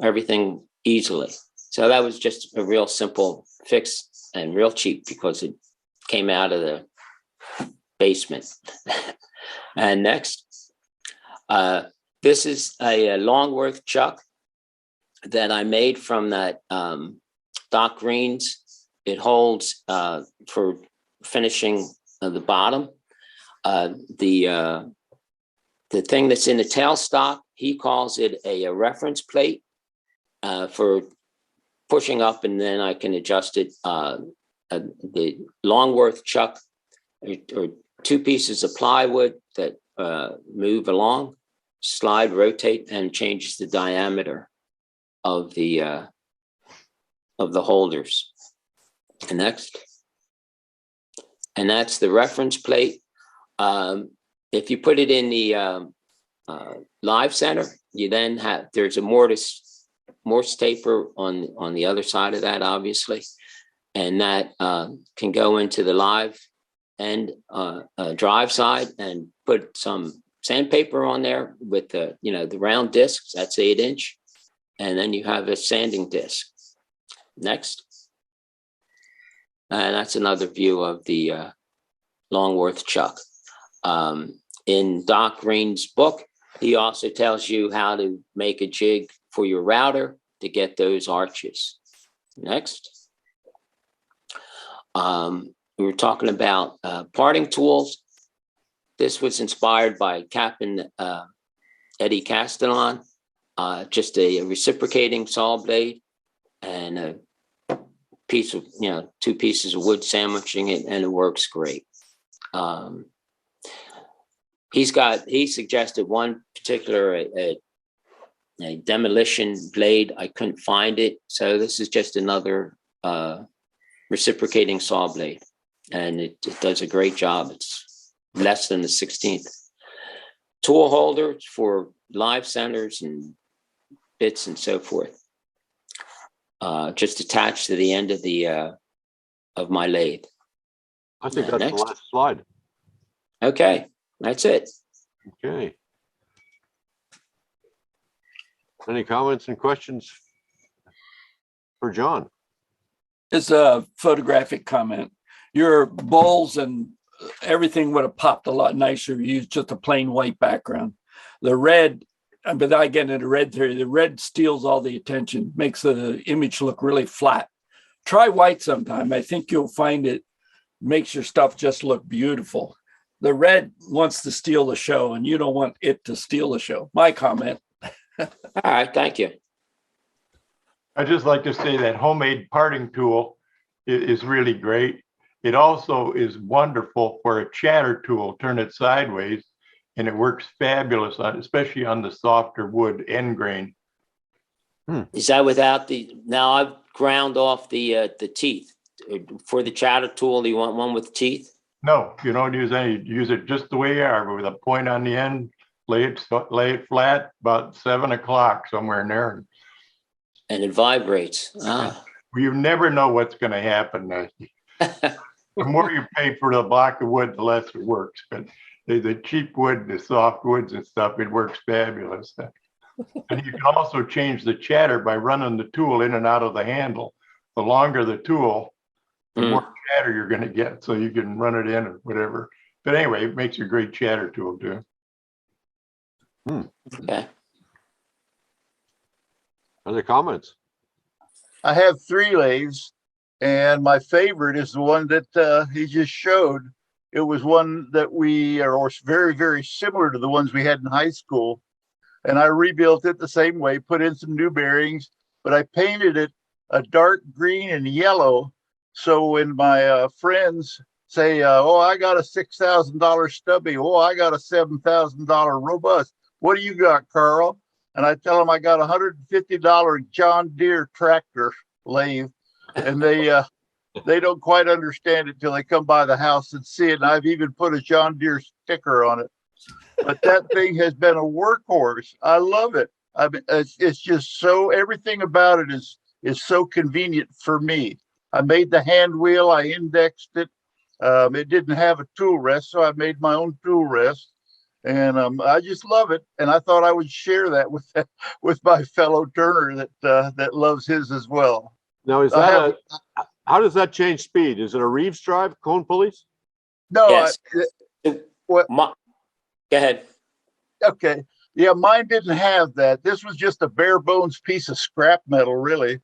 everything easily. So that was just a real simple fix and real cheap because it came out of the basement. And next, this is a Longworth Chuck that I made from that Doc Green's. It holds for finishing the bottom. The thing that's in the tailstock, he calls it a reference plate for pushing up, and then I can adjust it. The Longworth Chuck or two pieces of plywood that move along, slide, rotate, and changes the diameter of the holders. And next, and that's the reference plate. If you put it in the live center, you then there's a mortise taper on the other side of that, obviously, and that can go into the live and drive side and put some sandpaper on there with the round discs. That's 8-inch, and then you have a sanding disc. Next. And that's another view of the Longworth Chuck. In Doc Green's book, he also tells you how to make a jig for your router to get those arches. Next. We were talking about parting tools. This was inspired by Captain Eddie Castellan, just a reciprocating saw blade and a piece of, two pieces of wood sandwiching it, and it works great. He suggested one particular a demolition blade. I couldn't find it, so this is just another reciprocating saw blade, and it does a great job. It's less than the 16th. Tool holder for live centers and bits and so forth. Just attached to the end of the of my lathe. I think that's next. the last slide. Okay, that's it. Okay. Any comments and questions for John? It's a photographic comment. Your bowls and everything would have popped a lot nicer if you used just a plain white background. The red, but I get into red theory, the red steals all the attention, makes the image look really flat. Try white sometime. I think you'll find it makes your stuff just look beautiful. The red wants to steal the show, and you don't want it to steal the show. My comment. All right, thank you. I'd just like to say that homemade parting tool is really great. It also is wonderful for a chatter tool. Turn it sideways, and it works fabulous, especially on the softer wood end grain. Is that without the? Now I've ground off the teeth for the chatter tool. Do you want one with teeth? No, you don't use any. Use it just the way you are, with a point on the end. Lay it flat about 7 o'clock somewhere in there, and it vibrates. Ah. You never know what's going to happen. The more you pay for the block of wood, the less it works. But the cheap wood, the soft woods and stuff, it works fabulous. And you can also change the chatter by running the tool in and out of the handle. The longer the tool, the more chatter you're going to get. So you can run it in or whatever. But anyway, it makes a great chatter tool too. Okay. Other comments? I have 3 lathes, and my favorite is the one that he just showed. It was one that we are very, very similar to the ones we had in high school. And I rebuilt it the same way, put in some new bearings, but I painted it a dark green and yellow. So when my friends say, oh, I got a $6,000 stubby, oh, I got a $7,000 robust, what do you got, Carl? And I tell them I got a $150 John Deere tractor lathe, and they don't quite understand it till they come by the house and see it. And I've even put a John Deere sticker on it. But that thing has been a workhorse. I love it. I mean, it's just so, everything about it is so convenient for me. I made the hand wheel. I indexed it. It didn't have a tool rest, so I made my own tool rest. And I just love it. And I thought I would share that with my fellow turner that loves his as well. Now, is that how does that change speed? Is it a Reeves drive, cone pulleys? No. Yes. What? Go ahead. Okay. Yeah, mine didn't have that. This was just a bare bones piece of scrap metal, really.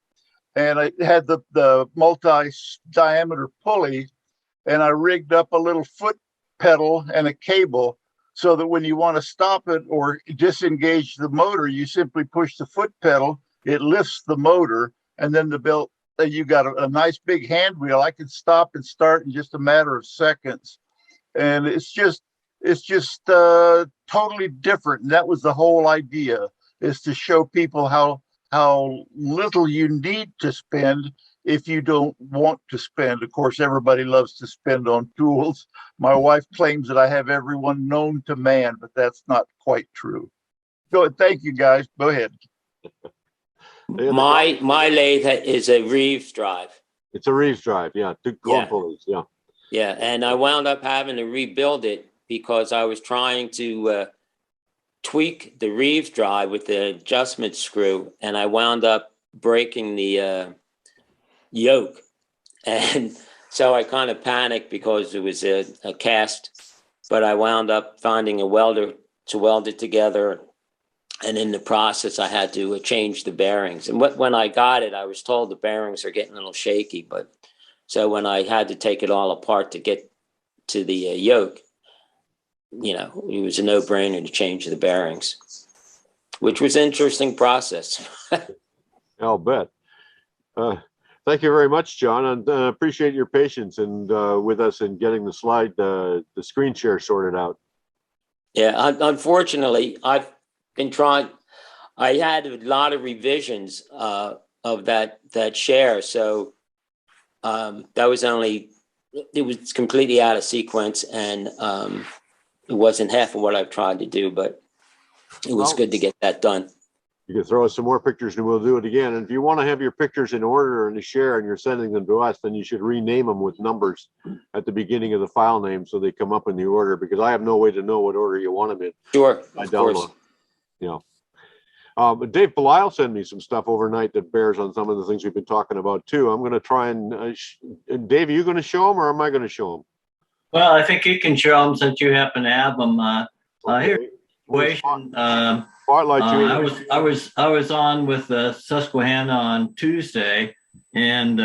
And it had the multi-diameter pulley, and I rigged up a little foot pedal and a cable so that when you want to stop it or disengage the motor, you simply push the foot pedal, it lifts the motor, and then you got a nice big hand wheel. I can stop and start in just a matter of seconds. And it's just totally different. And that was the whole idea, is to show people how little you need to spend if you don't want to spend. Of course, everybody loves to spend on tools. My wife claims that I have everyone known to man, but that's not quite true. Go ahead. Thank you, guys. Go ahead. My lathe is a Reeves drive. It's a Reeves drive, yeah. Two cone pulleys, yeah. Yeah, and I wound up having to rebuild it because I was trying to tweak the Reeves drive with the adjustment screw, and I wound up breaking the yoke. And so I kind of panicked because it was a cast, but I wound up finding a welder to weld it together. And in the process, I had to change the bearings. And when I got it, I was told the bearings are getting a little shaky. But so when I had to take it all apart to get to the yoke, it was a no-brainer to change the bearings, which was an interesting process. I'll bet. Thank you very much, John, and appreciate your patience and with us in getting the screen share sorted out. Yeah, unfortunately, I've been trying. I had a lot of revisions of that share, so that was it was completely out of sequence, and it wasn't half of what I've tried to do, but it was good to get that done. You can throw us some more pictures and we'll do it again. And if you want to have your pictures in order and to share and you're sending them to us, then you should rename them with numbers at the beginning of the file name so they come up in the order, because I have no way to know what order you want them in. Sure, of course. But Dave Bleil sent me some stuff overnight that bears on some of the things we've been talking about too. I'm going to try and Dave, are you going to show them or am I going to show them? Well, I think you can show them since you happen to have them. Here. I was on with Susquehanna on Tuesday, and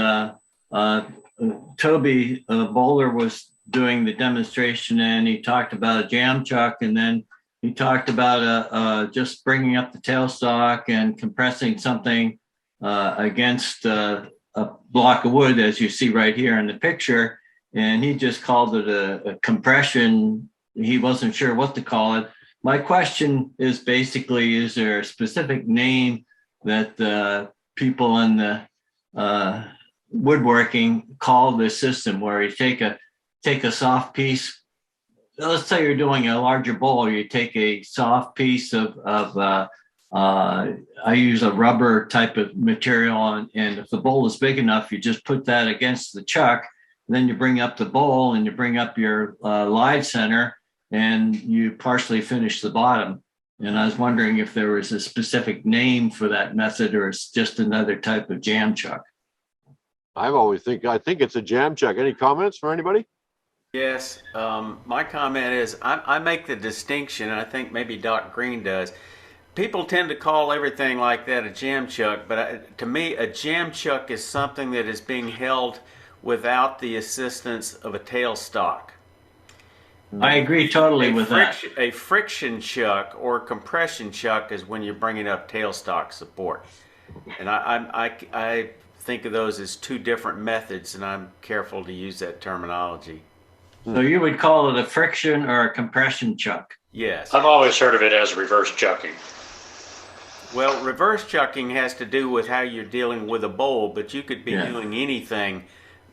Toby Bowler was doing the demonstration, and he talked about a jam chuck, and then he talked about just bringing up the tailstock and compressing something against a block of wood, as you see right here in the picture. And he just called it a compression. He wasn't sure what to call it. My question is basically, is there a specific name that people in the woodworking call this system, where you take a soft piece? Let's say you're doing a larger bowl. You take a soft piece of I use a rubber type of material, and if the bowl is big enough, you just put that against the chuck. Then you bring up the bowl and you bring up your live center and you partially finish the bottom. And I was wondering if there was a specific name for that method, or it's just another type of jam chuck. I think it's a jam chuck. Any comments for anybody? Yes, my comment is I make the distinction, and I think maybe Doc Green does. People tend to call everything like that a jam chuck, but to me, a jam chuck is something that is being held without the assistance of a tailstock. I agree totally with that. A friction chuck or compression chuck is when you're bringing up tailstock support. And I think of those as two different methods, and I'm careful to use that terminology. So you would call it a friction or a compression chuck? Yes. I've always heard of it as reverse chucking. Well, reverse chucking has to do with how you're dealing with a bowl, but you could be doing anything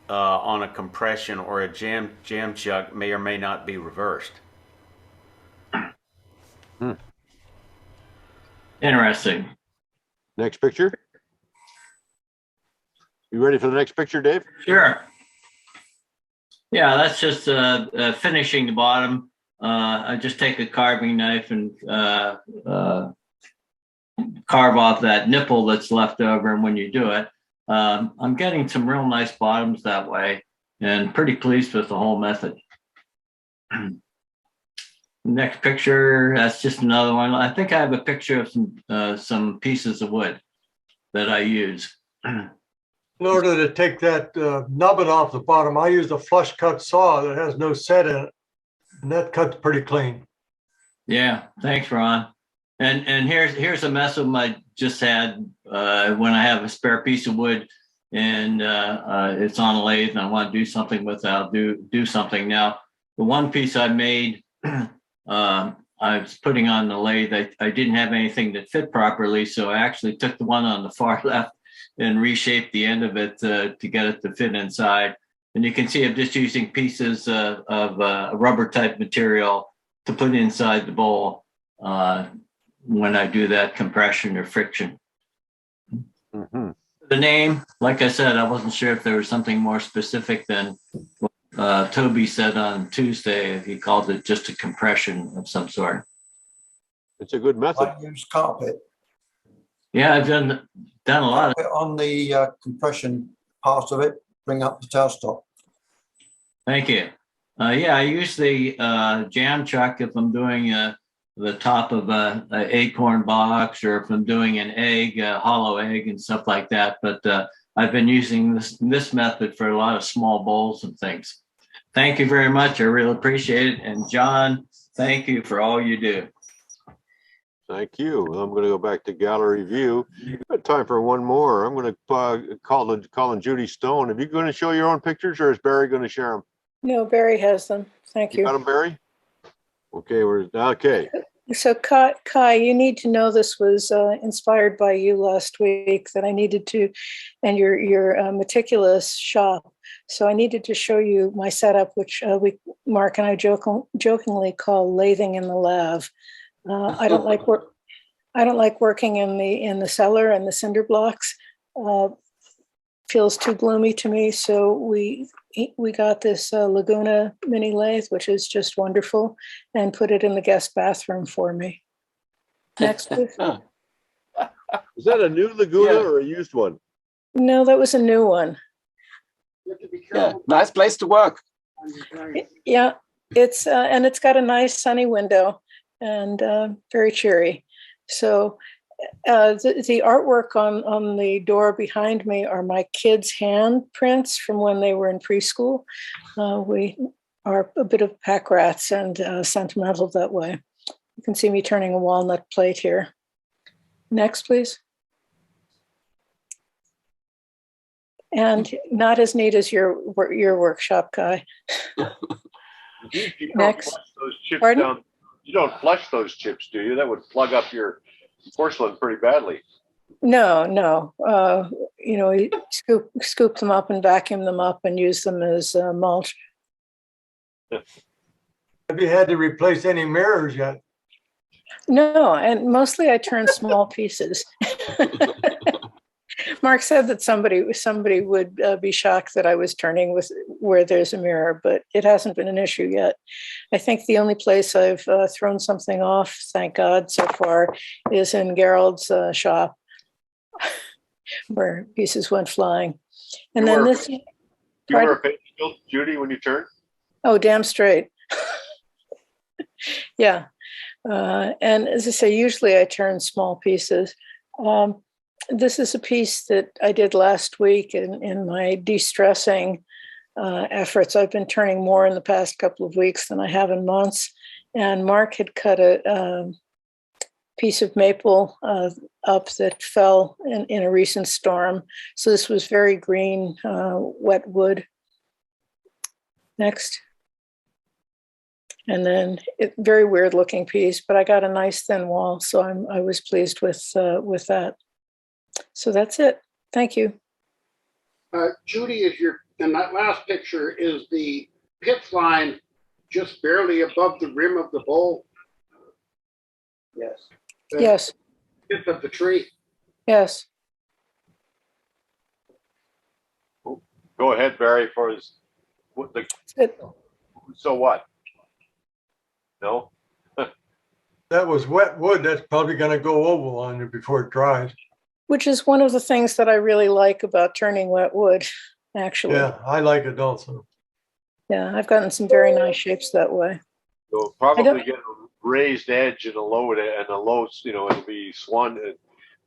on a compression or a jam chuck, may or may not be reversed. Interesting. Next picture. You ready for the next picture, Dave? Sure. Yeah, that's just finishing the bottom. I just take a carving knife and carve off that nipple that's left over. And when you do it, I'm getting some real nice bottoms that way, and pretty pleased with the whole method. Next picture, that's just another one. I think I have a picture of some pieces of wood that I use. In order to take that nubbin off the bottom, I use a flush cut saw that has no set in it, and that cuts pretty clean. Yeah, thanks, Ron. And here's a mess of them I just had when I have a spare piece of wood and it's on a lathe and I want to do something with it. I'll do something. Now, the one piece I made, I was putting on the lathe. I didn't have anything that fit properly, so I actually took the one on the far left and reshaped the end of it to get it to fit inside. And you can see I'm just using pieces of rubber type material to put inside the bowl when I do that compression or friction. Mm-hmm. The name, like I said, I wasn't sure if there was something more specific than what Toby said on Tuesday. He called it just a compression of some sort. It's a good method. I use carpet. Yeah, I've done a lot of on the compression part of it, bring up the tailstock. Thank you. Yeah, I use the jam chuck if I'm doing the top of a acorn box, or if I'm doing an egg, a hollow egg and stuff like that. But I've been using this method for a lot of small bowls and things. Thank you very much. I really appreciate it. And John, thank you for all you do. Thank you. I'm going to go back to gallery view. We've got time for one more. I'm going to call in Judy Stone. Are you going to show your own pictures, or is Barry going to share them? No, Barry has them. Thank you. Got them, Barry? Okay, okay. So Kai, you need to know this was inspired by you last week, that I needed to, and your meticulous shop. So I needed to show you my setup, which Mark and I jokingly call lathing in the lav. I don't like working in the cellar and the cinder blocks. Feels too gloomy to me. So we got this Laguna mini lathe, which is just wonderful, and put it in the guest bathroom for me. Next, please. Is that a new Laguna or a used one? No, that was a new one. Yeah, nice place to work. Yeah, it's and it's got a nice sunny window and very cheery. So the artwork on the door behind me are my kids' handprints from when they were in preschool. We are a bit of pack rats and sentimental that way. You can see me turning a walnut plate here. Next, please. And not as neat as your workshop, Kai. Next. Pardon? You don't flush those chips, do you? That would plug up your porcelain pretty badly. No. You scoop them up and vacuum them up and use them as mulch. Have you had to replace any mirrors yet? No, and mostly I turn small pieces. Mark said that somebody would be shocked that I was turning with where there's a mirror, but it hasn't been an issue yet. I think the only place I've thrown something off, thank God, so far, is in Gerald's shop, where pieces went flying. And then this. You wear a face shield, Judy, when you turn? Oh, damn straight. Yeah. And as I say, usually I turn small pieces. This is a piece that I did last week in my de-stressing efforts. I've been turning more in the past couple of weeks than I have in months. And Mark had cut a piece of maple up that fell in a recent storm. So this was very green, wet wood. Next. And then very weird looking piece, but I got a nice thin wall. So I was pleased with that. So that's it. Thank you. Judy, in that last picture, is the pitch line just barely above the rim of the bowl? Yes. Yes. Tip of the tree. Yes. Go ahead, Barry, so what? No? That was wet wood. That's probably going to go oval on you before it dries. Which is one of the things that I really like about turning wet wood, actually. Yeah, I like it also. Yeah, I've gotten some very nice shapes that way. You'll probably get a raised edge and a low, it'll be swan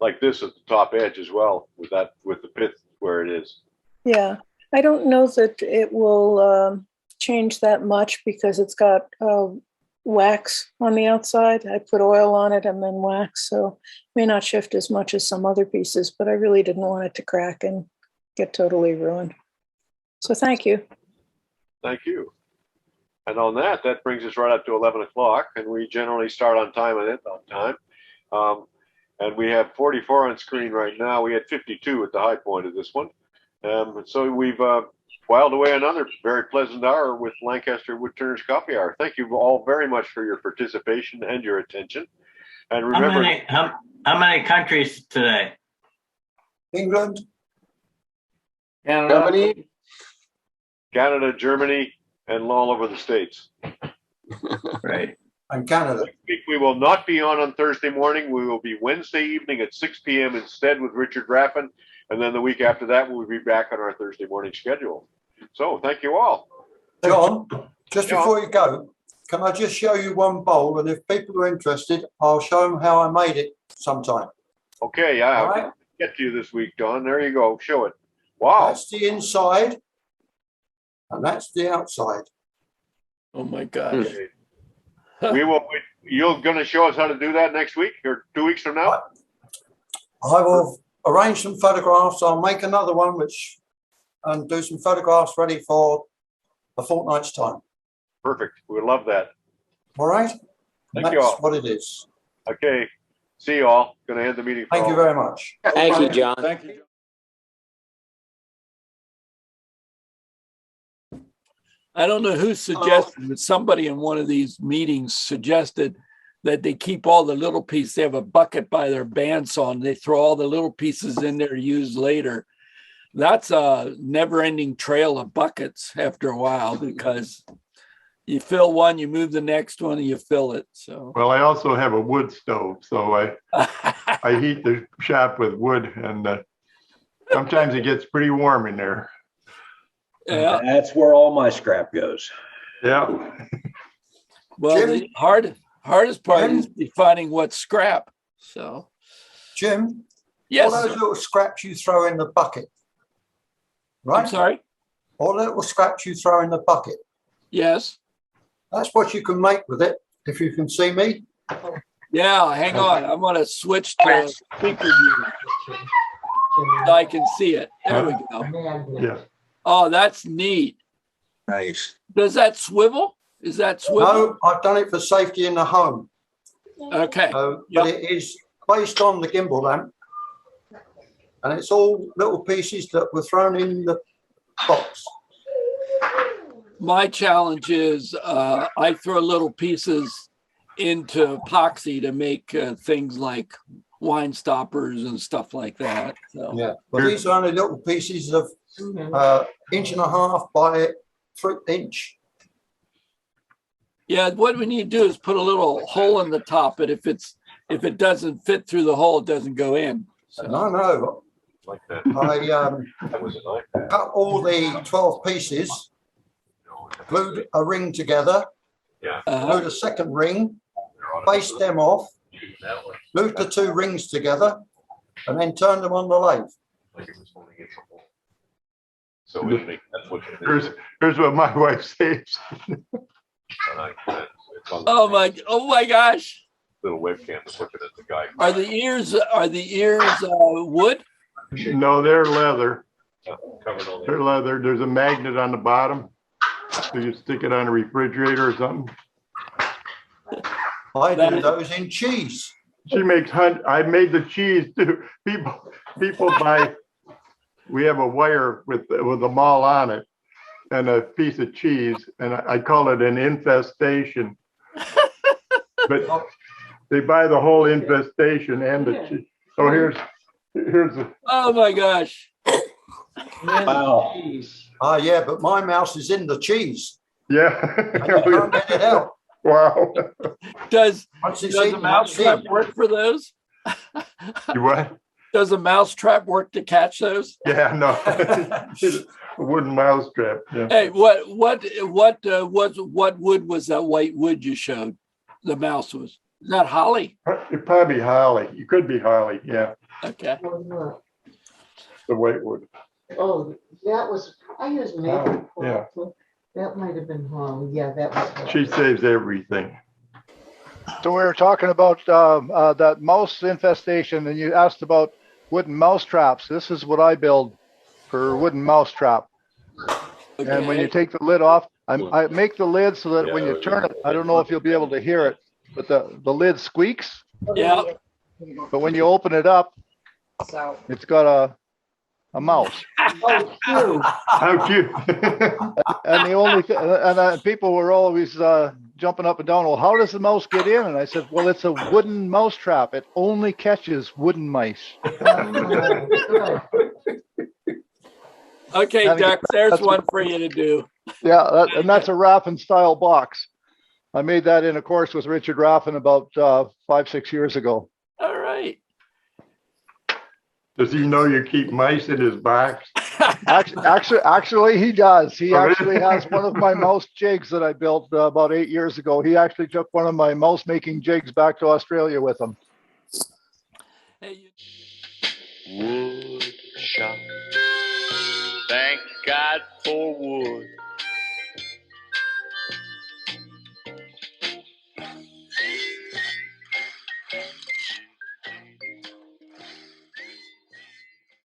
like this at the top edge as well with the pith where it is. Yeah, I don't know that it will change that much because it's got wax on the outside. I put oil on it and then wax, so it may not shift as much as some other pieces, but I really didn't want it to crack and get totally ruined. So thank you. Thank you. And on that brings us right up to 11 o'clock, and we generally start on time and end on time. And we have 44 on screen right now. We had 52 at the high point of this one. So we've whiled away another very pleasant hour with Lancaster Woodturners Coffee Hour. Thank you all very much for your participation and your attention. And remember, how many countries today? England, Canada, Germany, and all over the States. Right. And Canada. Next week we will not be on Thursday morning. We will be Wednesday evening at 6 p.m. instead with Richard Raffan. And then the week after that, we'll be back on our Thursday morning schedule. So thank you all. John, just before you go, can I just show you one bowl? And if people are interested, I'll show them how I made it sometime. Okay, yeah, I'll get to you this week, Don. There you go. Show it. Wow. That's the inside, and that's the outside. Oh my gosh. You're going to show us how to do that next week or 2 weeks from now? I will arrange some photographs. I'll make another one and do some photographs ready for a fortnight's time. Perfect. We love that. All right. Thank you all. That's what it is. Okay. See you all. Going to end the meeting. Thank you very much. Thank you, John. Thank you. I don't know who suggested, but somebody in one of these meetings suggested that they keep all the little pieces. They have a bucket by their bandsaw and they throw all the little pieces in there to use later. That's a never-ending trail of buckets after a while because you fill one, you move the next one, and you fill it. So. Well, I also have a wood stove, so I heat the shop with wood, and sometimes it gets pretty warm in there. Yeah, that's where all my scrap goes. Yeah. Well, Jim? the hardest part is defining what's scrap. So, Jim, yes, all those little scraps you throw in the bucket, right? I'm sorry. All the little scraps you throw in the bucket. Yes. That's what you can make with it. If you can see me. Yeah, hang on. I'm going to switch to speaker view so I can see it. There we go. Yeah. Oh, that's neat. Nice. Does that swivel? Is that swivel? No, I've done it for safety in the home. Okay. But it is based on the gimbal lamp. And it's all little pieces that were thrown in the box. My challenge is I throw little pieces into epoxy to make things like wine stoppers and stuff like that. So. Yeah, but these are only little pieces of 1.5 inch by 3 inch. Yeah, what we need to do is put a little hole in the top, but if it doesn't fit through the hole, it doesn't go in. So. No. Like that. I cut all the 12 pieces, glued a ring together, glued a second ring, faced them off, glued the 2 rings together, and then turned them on the lathe. So we make, that's what. Here's what my wife saves. Oh my gosh. Little webcam to look at the guy. Are the ears wood? No, they're leather. Covered all They're leather. There's a magnet on the bottom. So you stick it on a refrigerator or something. I do those in cheese. She makes I made the cheese too. People buy. We have a wire with a mall on it and a piece of cheese, and I call it an infestation. But they buy the whole infestation and the cheese. So here's the. Oh my gosh! Wow. Yeah, but my mouse is in the cheese. Yeah. I can't get it out. Wow. Does a mouse trap work for those? You what? Does a mouse trap work to catch those? Yeah, no. A wooden mouse trap. Yeah. Hey, what wood was that white wood you showed? The mouse was. Is that holly? It probably holly. It could be holly. Yeah. Okay. The white wood. Oh, that was, I used maple. Yeah. That might have been holly. Yeah, that was. She saves everything. So we were talking about that mouse infestation, and you asked about wooden mouse traps. This is what I build for wooden mouse trap. Okay. And when you take the lid off, I make the lid so that when you turn it, I don't know if you'll be able to hear it, but the lid squeaks. Yeah. But when you open it up, it's got a mouse. Oh, cute. How cute. And the only people were always jumping up and down. Well, how does the mouse get in? And I said, well, it's a wooden mouse trap. It only catches wooden mice. Okay, Duck, there's one for you to do. Yeah, that's a Raffan style box. I made that in a course with Richard Raffan about 5-6 years ago. All right. Does he know you keep mice in his box? Actually, he does. He Oh, really? actually has one of my mouse jigs that I built about 8 years ago. He actually took one of my mouse making jigs back to Australia with him. Wood shop. Thank God for wood.